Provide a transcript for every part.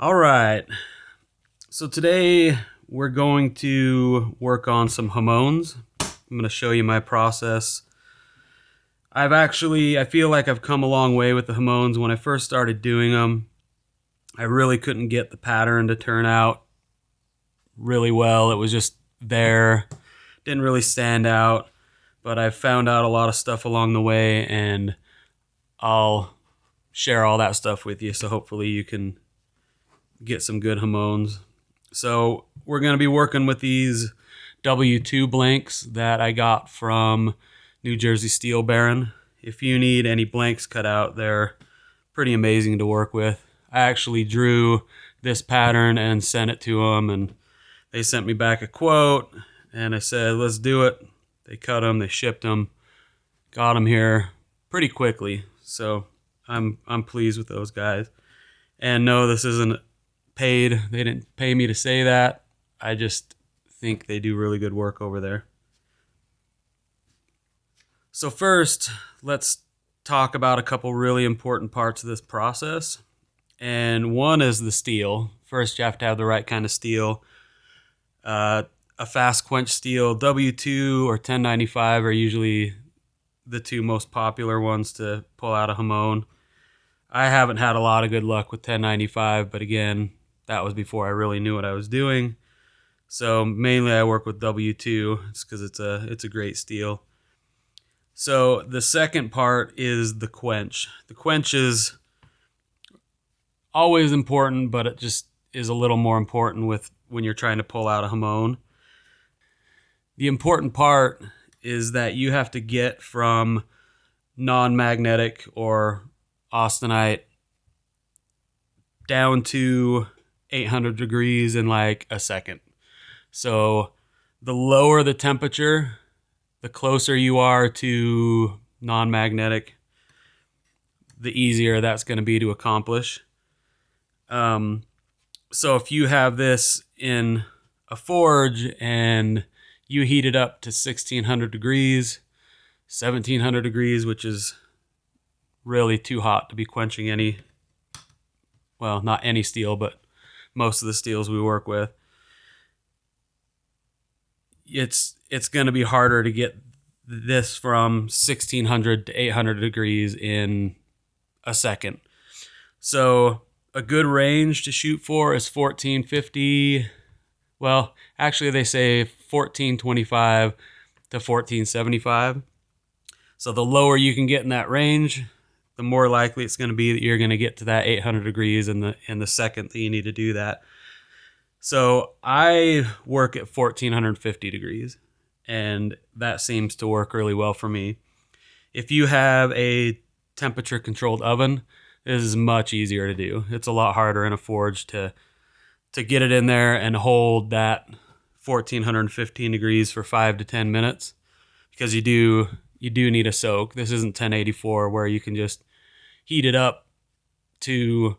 All right. So today we're going to work on some Hamons. I'm going to show you my process. I feel like I've come a long way with the Hamons. When I first started doing them, I really couldn't get the pattern to turn out really well. It was just there. Didn't really stand out. But I found out a lot of stuff along the way, and I'll share all that stuff with you. So hopefully you can get some good Hamons. So we're going to be working with these W2 blanks that I got from New Jersey Steel Baron. If you need any blanks cut out, they're pretty amazing to work with. I actually drew this pattern and sent it to them, and they sent me back a quote, and I said, let's do it. They cut them, they shipped them, got them here pretty quickly. So I'm pleased with those guys. And no, this isn't paid. They didn't pay me to say that. I just think they do really good work over there. So first, let's talk about a couple really important parts of this process. And one is the steel. First, you have to have the right kind of steel. A fast quench steel, W2 or 1095 are usually the two most popular ones to pull out a Hamon. I haven't had a lot of good luck with 1095, but again, that was before I really knew what I was doing. So mainly I work with W2. It's because it's a great steel. So the second part is the quench. The quench is always important, but it just is a little more important with when you're trying to pull out a Hamon. The important part is that you have to get from non-magnetic or austenite down to 800 degrees in like a second. So the lower the temperature, the closer you are to non-magnetic, the easier that's going to be to accomplish. So if you have this in a forge and you heat it up to 1600 degrees, 1700 degrees, which is really too hot to be quenching any, well, not any steel, but most of the steels we work with. It's going to be harder to get this from 1600 to 800 degrees in a second. So a good range to shoot for is 1450. Well, actually they say 1425 to 1475. So the lower you can get in that range, the more likely it's going to be that you're going to get to that 800 degrees in the second that you need to do that. So I work at 1450 degrees, and that seems to work really well for me. If you have a temperature controlled oven, this is much easier to do. It's a lot harder in a forge to get it in there and hold that 1415 degrees for 5 to 10 minutes, because you do need a soak. This isn't 1084 where you can just heat it up to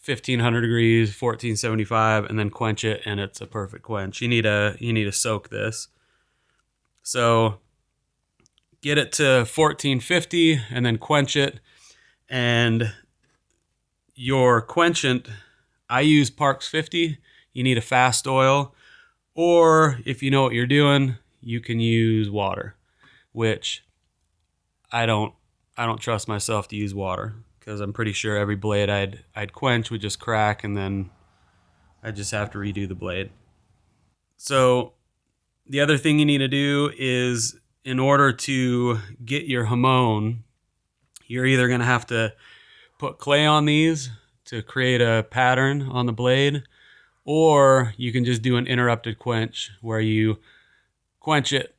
1500 degrees, 1475, and then quench it, and it's a perfect quench. You need to soak this. So get it to 1450 and then quench it. And your quenchant, I use Parks 50. You need a fast oil, or if you know what you're doing, you can use water, which I don't trust myself to use water, because I'm pretty sure every blade I'd quench would just crack, and then I'd just have to redo the blade. So the other thing you need to do is, in order to get your Hamon, you're either going to have to put clay on these to create a pattern on the blade, or you can just do an interrupted quench where you quench it,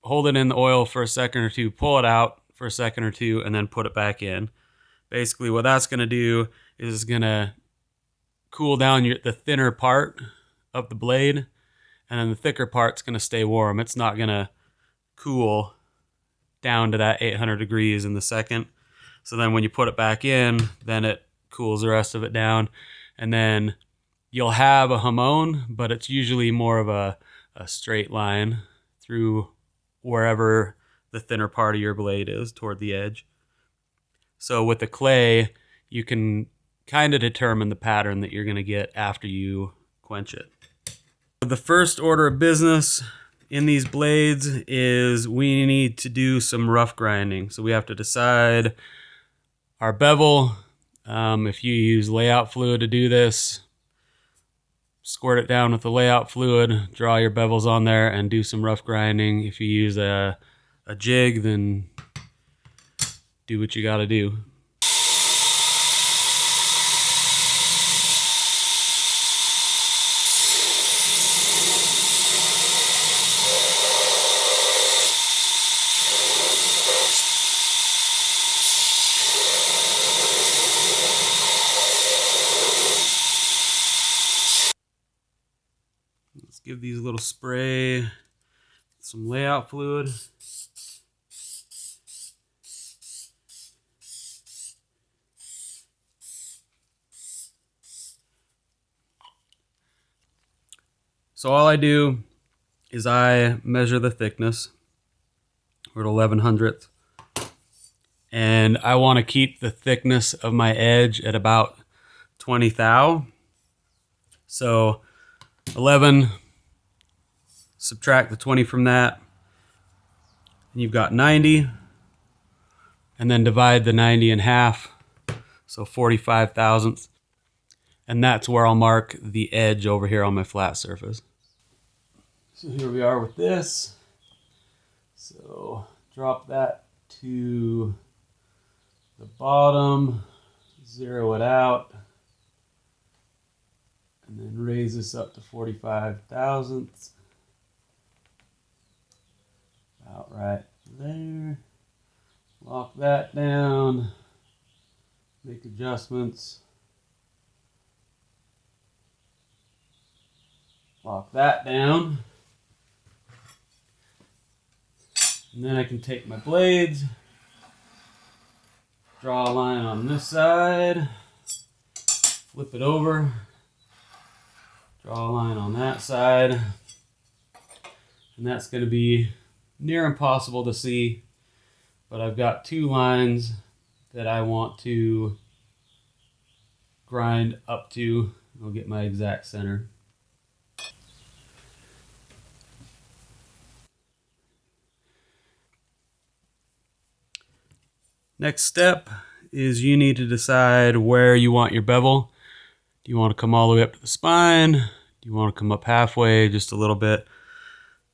hold it in the oil for a second or two, pull it out for a second or two, and then put it back in. Basically what that's going to do is it's going to cool down the thinner part of the blade, and then the thicker part's going to stay warm. It's not going to cool down to that 800 degrees in the second. So then when you put it back in, then it cools the rest of it down, and then you'll have a Hamon, but it's usually more of a straight line through wherever the thinner part of your blade is toward the edge. So with the clay, you can kind of determine the pattern that you're going to get after you quench it. The first order of business in these blades is we need to do some rough grinding. So we have to decide our bevel. If you use layout fluid to do this, squirt it down with the layout fluid, draw your bevels on there, and do some rough grinding. If you use a jig, then do what you got to do. Let's give these a little spray, some layout fluid. So all I do is I measure the thickness. We're at 11/100th. And I want to keep the thickness of my edge at about 20 thou. So 11, subtract the 20 from that, and you've got 90. And then divide the 90 in half, so 45 thousandths. And that's where I'll mark the edge over here on my flat surface. So here we are with this. So drop that to the bottom, zero it out, and then raise this up to 45 thousandths. About right there. Lock that down, make adjustments. Lock that down. And then I can take my blades, draw a line on this side, flip it over, draw a line on that side, and that's going to be near impossible to see, but I've got two lines that I want to grind up to. I'll get my exact center. Next step is you need to decide where you want your bevel. Do you want to come all the way up to the spine? Do you want to come up halfway, just a little bit?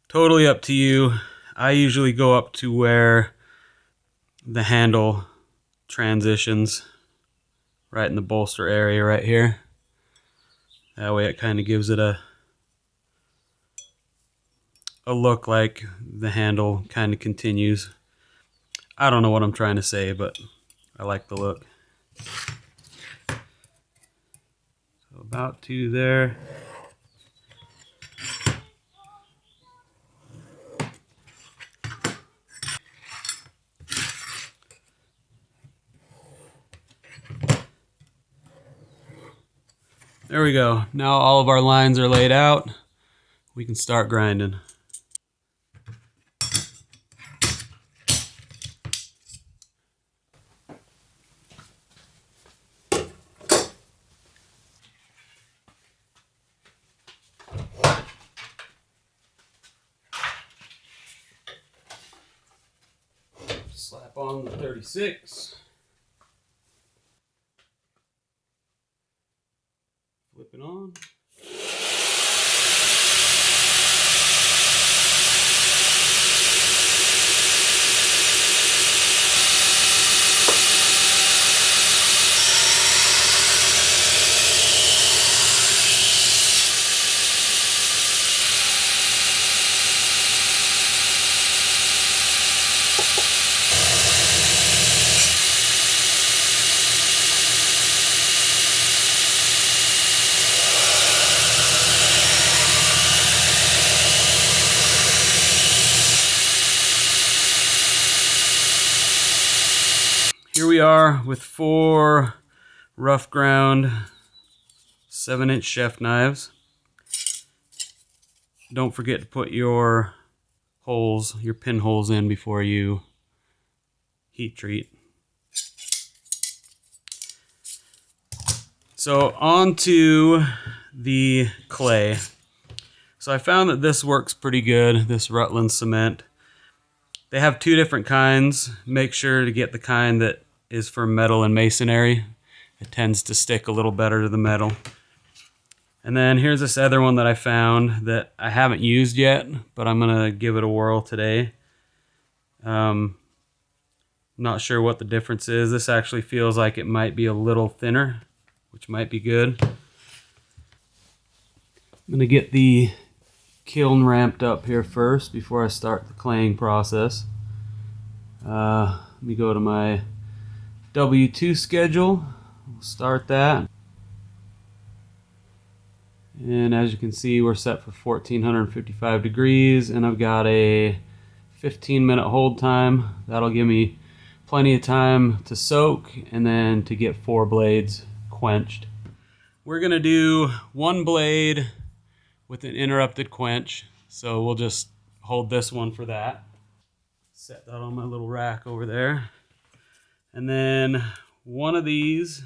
Totally up to you. I usually go up to where the handle transitions, right in the bolster area right here. That way it kind of gives it a look like the handle kind of continues. I don't know what I'm trying to say, but I like the look. So about to there. There we go. Now all of our lines are laid out. We can start grinding. Slap on the 36. Flip it on. Here we are with 4 rough ground 7-inch chef knives. Don't forget to put your holes, your pinholes in before you heat treat. So on to the clay. So I found that this works pretty good, this Rutland Cement. They have two different kinds. Make sure to get the kind that is for metal and masonry. It tends to stick a little better to the metal. And then here's this other one that I found that I haven't used yet, but I'm gonna give it a whirl today. Not sure what the difference is. This actually feels like it might be a little thinner, which might be good. I'm gonna get the kiln ramped up here first before I start the claying process. Let me go to my W2 schedule. We'll start that. And as you can see, we're set for 1455 degrees, and I've got a 15-minute hold time. That'll give me plenty of time to soak and then to get 4 blades quenched. We're gonna do 1 blade with an interrupted quench, so we'll just hold this one for that. Set that on my little rack over there. And then one of these,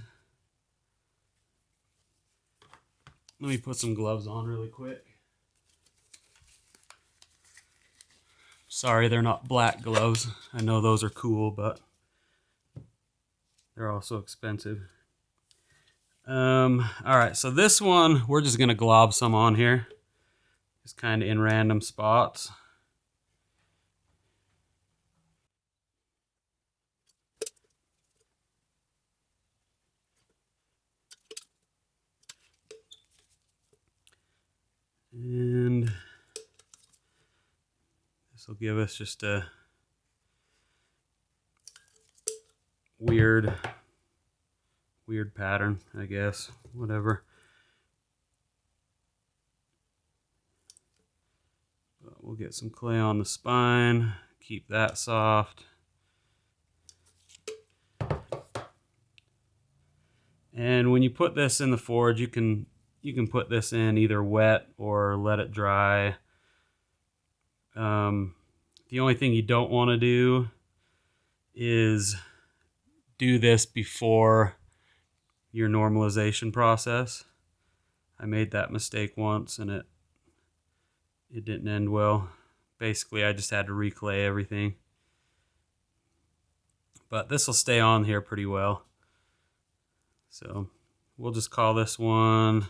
let me put some gloves on really quick. Sorry, they're not black gloves. I know those are cool, but they're also expensive. All right, so this one, we're just gonna glob some on here. Just kind of in random spots. And this will give us just a weird pattern, I guess, whatever. But we'll get some clay on the spine, keep that soft. And when you put this in the forge, you can put this in either wet or let it dry. The only thing you don't want to do is do this before your normalization process. I made that mistake once and it didn't end well. Basically, I just had to reclay everything. But this will stay on here pretty well. So we'll just call this one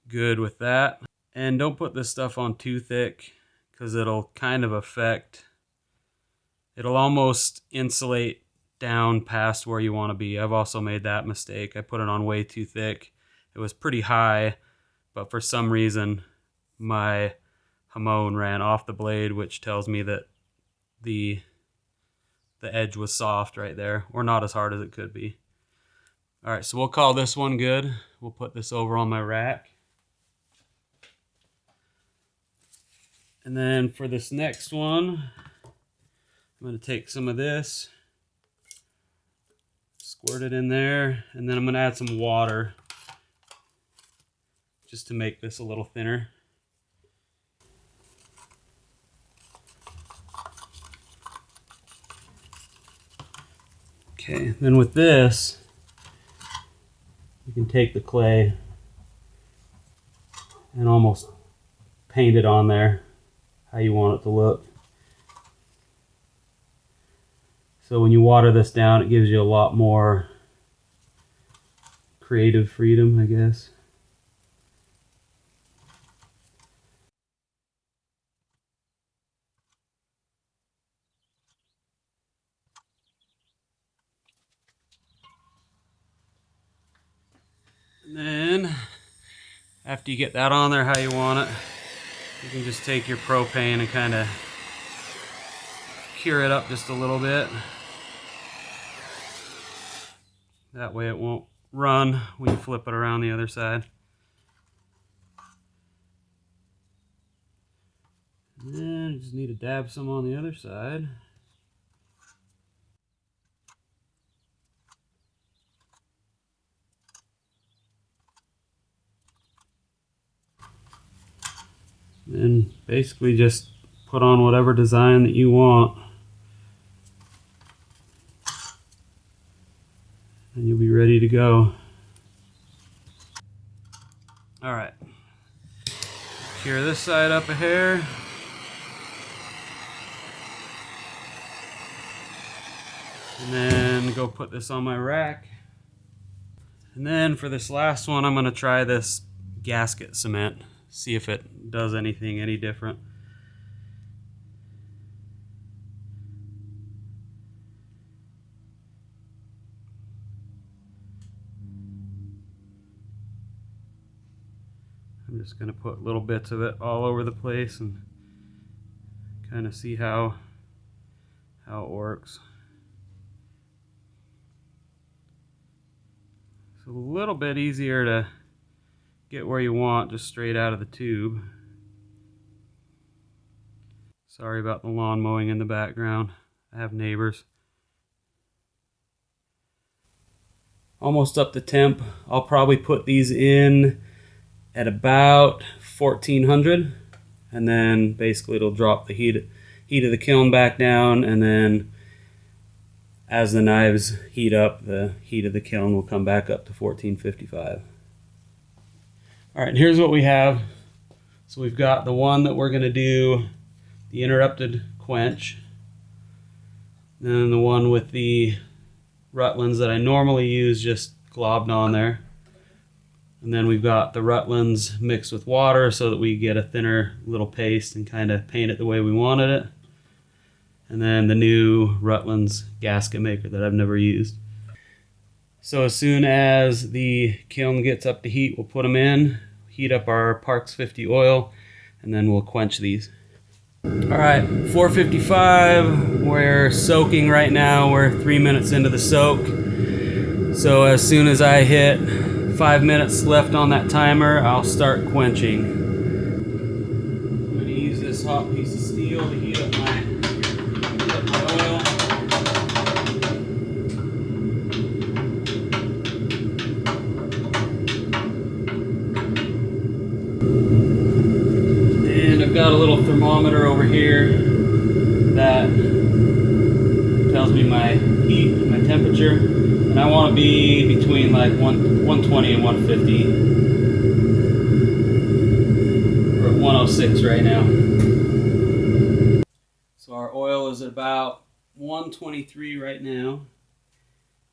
good with that. And don't put this stuff on too thick because it'll kind of affect, it'll almost insulate down past where you want to be. I've also made that mistake. I put it on way too thick. It was pretty high, but for some reason my Hamon ran off the blade, which tells me that the edge was soft right there, or not as hard as it could be. All right, so we'll call this one good. We'll put this over on my rack. And then for this next one, I'm going to take some of this, squirt it in there, and then I'm going to add some water just to make this a little thinner. Okay, then with this, you can take the clay and almost paint it on there how you want it to look. So when you water this down, it gives you a lot more creative freedom, I guess. And then, after you get that on there how you want it, you can just take your propane and kind of cure it up just a little bit. That way it won't run when you flip it around the other side. And then you just need to dab some on the other side. And basically just put on whatever design that you want. And you'll be ready to go. Cure this side up a hair. And then go put this on my rack. And then for this last one, I'm gonna try this Gasket cement. See if it does anything any different. I'm just gonna put little bits of it all over the place and kind of see how it works. It's a little bit easier to get where you want just straight out of the tube. Sorry about the lawn mowing in the background. I have neighbors. Almost up to temp. I'll probably put these in at about 1400, and then basically it'll drop the heat of the kiln back down, and then as the knives heat up, the heat of the kiln will come back up to 1455. All right, and here's what we have. So we've got the one that we're gonna do the interrupted quench, then the one with the Rutlands that I normally use just globbed on there. And then we've got the Rutlands mixed with water so that we get a thinner little paste and kind of paint it the way we wanted it. And then the new Rutlands gasket maker that I've never used. So as soon as the kiln gets up to heat, we'll put them in, heat up our Parks 50 oil, and then we'll quench these. All right, 455, we're soaking right now. We're 3 minutes into the soak. So as soon as I hit 5 minutes left on that timer, I'll start quenching. I'm going to use this hot piece of steel to heat up my oil. And I've got a little thermometer over here that tells me my heat, my temperature. And I want to be between like 120 and 150. We're at 106 right now. So our oil is at about 123 right now,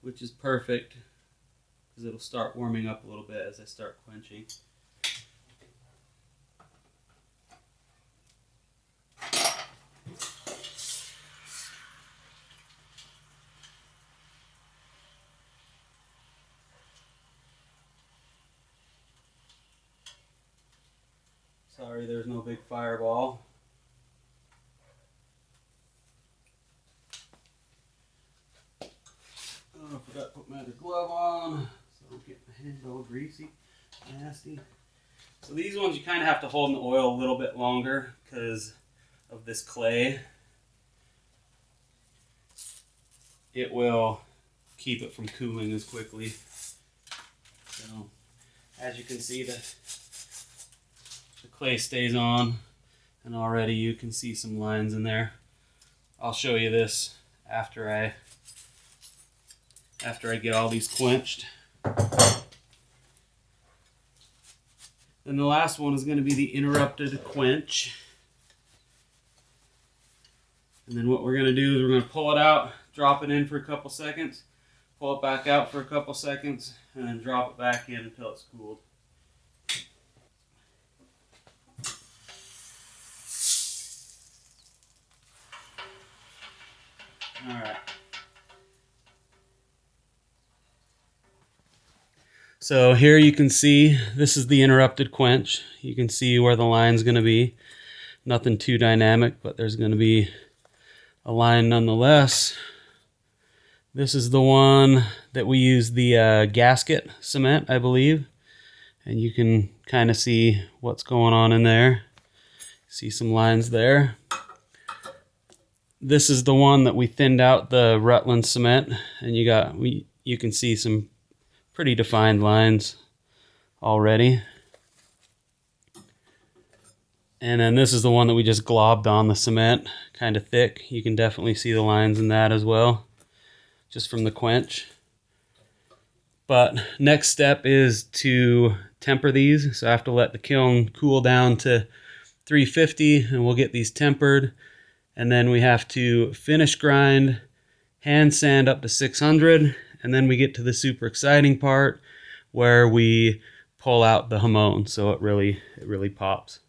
which is perfect because it'll start warming up a little bit as I start quenching. Sorry, there's no big fireball. Oh, I forgot to put my other glove on, so I don't get my hand all greasy, nasty. So these ones you kind of have to hold in the oil a little bit longer because of this clay. It will keep it from cooling as quickly. So, as you can see, the clay stays on, and already you can see some lines in there. I'll show you this after I get all these quenched. Then the last one is going to be the interrupted quench. And then what we're going to do is we're going to pull it out, drop it in for a couple seconds, pull it back out for a couple seconds, and then drop it back in until it's cooled. All right. So here you can see, this is the interrupted quench. You can see where the line's going to be. Nothing too dynamic, but there's going to be a line nonetheless. This is the one that we use the Gasket cement, I believe. And you can kind of see what's going on in there. See some lines there. This is the one that we thinned out the Rutland cement, and you can see some pretty defined lines already. And then this is the one that we just globbed on the cement, kind of thick. You can definitely see the lines in that as well, just from the quench. But next step is to temper these. So I have to let the kiln cool down to 350 and we'll get these tempered. And then we have to finish grind, hand sand up to 600, and then we get to the super exciting part where we pull out the Hamon, so it really pops.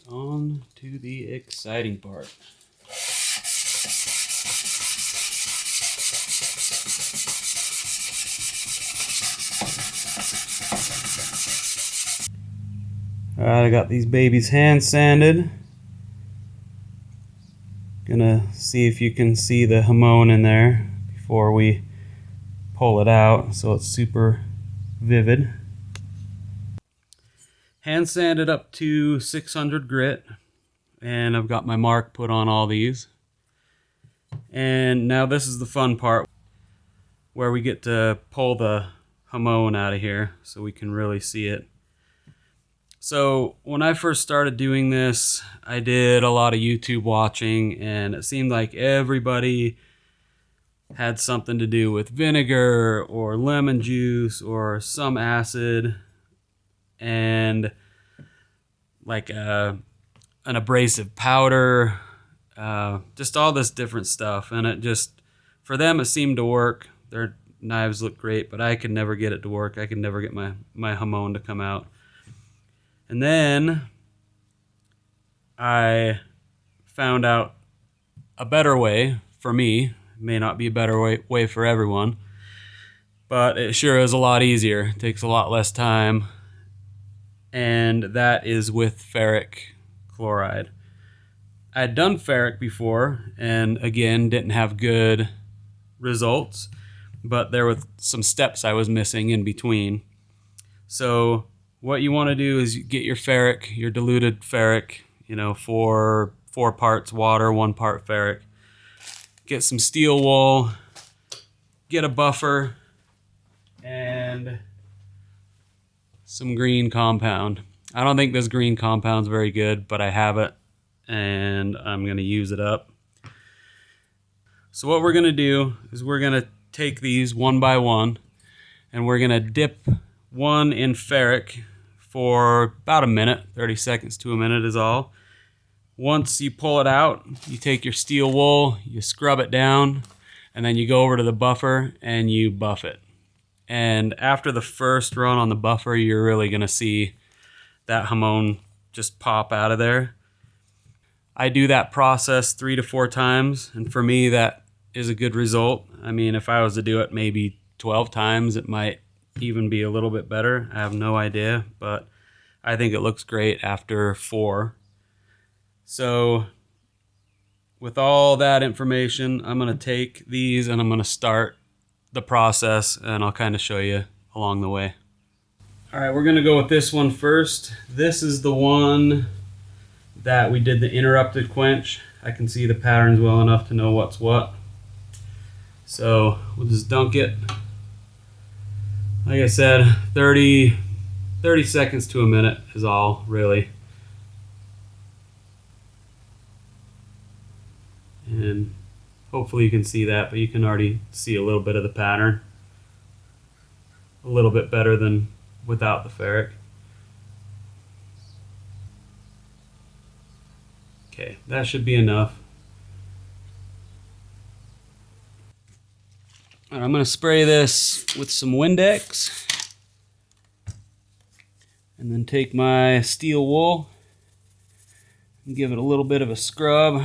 On to the exciting part. Alright, I got these babies hand sanded. Gonna see if you can see the Hamon in there before we pull it out so it's super vivid. Hand sanded up to 600 grit, and I've got my mark put on all these. And now this is the fun part where we get to pull the Hamon out of here so we can really see it. So when I first started doing this, I did a lot of YouTube watching, and it seemed like everybody had something to do with vinegar or lemon juice or some acid and like an abrasive powder, just all this different stuff. And it just, for them, it seemed to work. Their knives look great, but I could never get it to work. I could never get my Hamon to come out. And then I found out a better way for me. It may not be a better way for everyone, but it sure is a lot easier. It takes a lot less time. And that is with ferric chloride. I had done ferric before, and again, didn't have good results, but there were some steps I was missing in between. So what you want to do is get your ferric, your diluted ferric, four parts water, 1 part ferric. Get some steel wool, get a buffer, and some green compound. I don't think this green compound's very good, but I have it, and I'm going to use it up. So what we're going to do is we're going to take these one by one, and we're going to dip one in ferric for about a minute. 30 seconds to a minute is all. Once you pull it out, you take your steel wool, you scrub it down, and then you go over to the buffer and you buff it. And after the first run on the buffer, you're really going to see that Hamon just pop out of there. I do that process 3 to 4 times, and for me that is a good result. I mean, if I was to do it maybe 12 times, it might even be a little bit better. I have no idea, but I think it looks great after 4. So with all that information, I'm going to take these and I'm going to start the process, and I'll kind of show you along the way. All right, we're going to go with this one first. This is the one that we did the interrupted quench. I can see the patterns well enough to know what's what. So we'll just dunk it. Like I said, 30 seconds to a minute is all, really. And hopefully you can see that, but you can already see a little bit of the pattern. A little bit better than without the ferric. Okay, that should be enough. All right, I'm going to spray this with some Windex and then take my steel wool and give it a little bit of a scrub.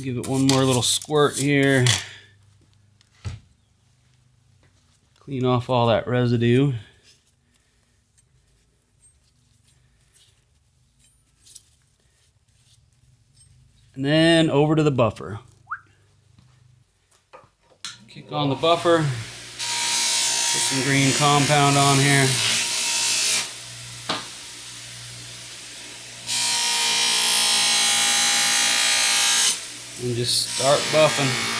Give it one more little squirt here. Clean off all that residue. And then over to the buffer. Kick on the buffer. Put some green compound on here. And just start buffing.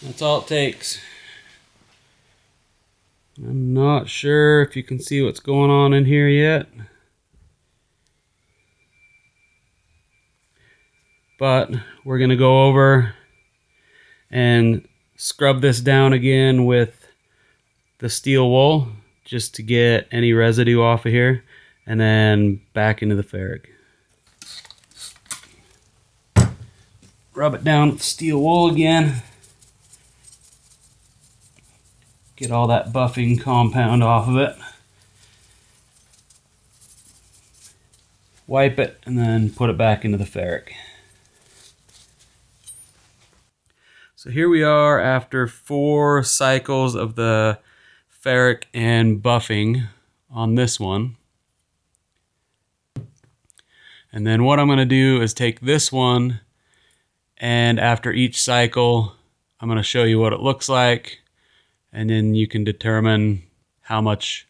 That's all it takes. I'm not sure if you can see what's going on in here yet, but we're going to go over and scrub this down again with the steel wool just to get any residue off of here, and then back into the ferric. Rub it down with the steel wool again. Get all that buffing compound off of it. Wipe it and then put it back into the ferric. So here we are after 4 cycles of the ferric and buffing on this one. And then what I'm going to do is take this one, and after each cycle I'm going to show you what it looks like, and then you can determine how much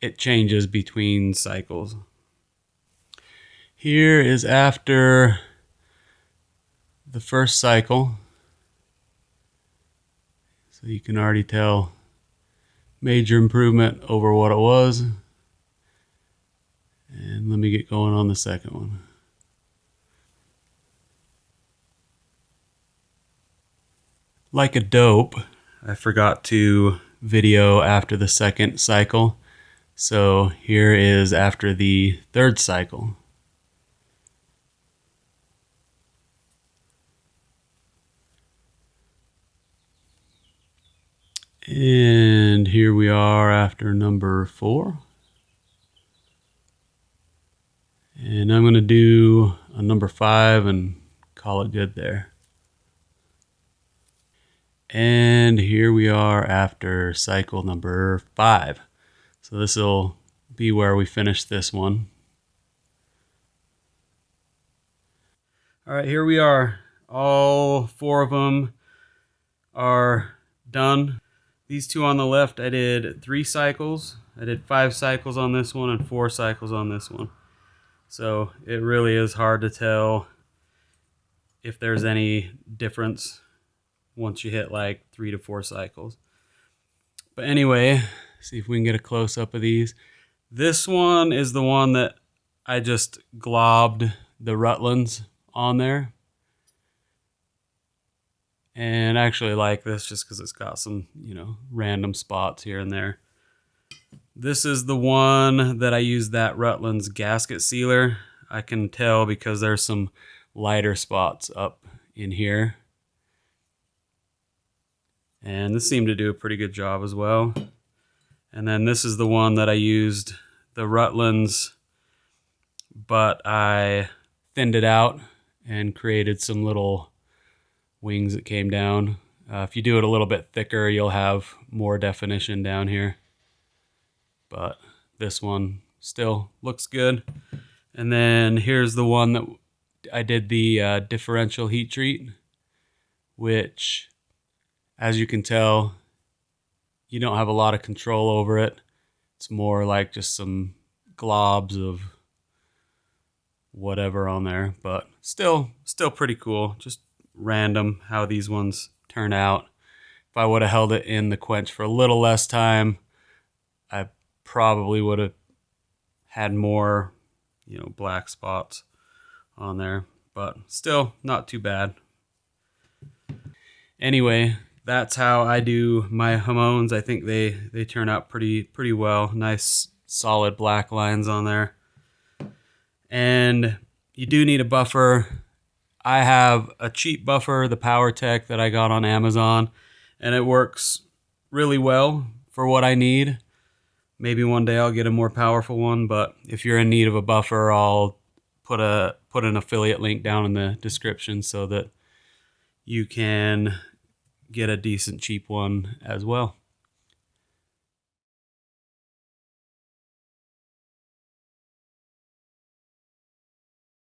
it changes between cycles. Here is after the first cycle. So you can already tell major improvement over what it was. And let me get going on the second one. Like a dope, I forgot to video after the second cycle. So here is after the third cycle. And here we are after number 4. And I'm going to do a number 5 and call it good there. And here we are after cycle number 5. So this will be where we finish this one. All right, here we are. All 4 of them are done. These two on the left, I did 3 cycles. I did 5 cycles on this one and 4 cycles on this one. So it really is hard to tell if there's any difference once you hit like 3 to 4 cycles. But anyway, see if we can get a close-up of these. This one is the one that I just globbed the Rutlands on there. And I actually like this just because it's got some, random spots here and there. This is the one that I used that Rutland's gasket sealer. I can tell because there's some lighter spots up in here. And this seemed to do a pretty good job as well. And then this is the one that I used the Rutland's, but I thinned it out and created some little wings that came down. If you do it a little bit thicker, you'll have more definition down here. But this one still looks good. And then here's the one that I did the differential heat treat, which, as you can tell, you don't have a lot of control over it. It's more like just some globs of whatever on there, but still pretty cool. Just random how these ones turn out. If I would have held it in the Quench for a little less time, I probably would have had more, black spots on there, but still not too bad. Anyway, that's how I do my Hamons. I think they turn out pretty well. Nice solid black lines on there. And you do need a buffer. I have a cheap buffer, the PowerTech that I got on Amazon, and it works really well for what I need. Maybe one day I'll get a more powerful one, but if you're in need of a buffer, I'll put an affiliate link down in the description so that you can get a decent cheap one as well.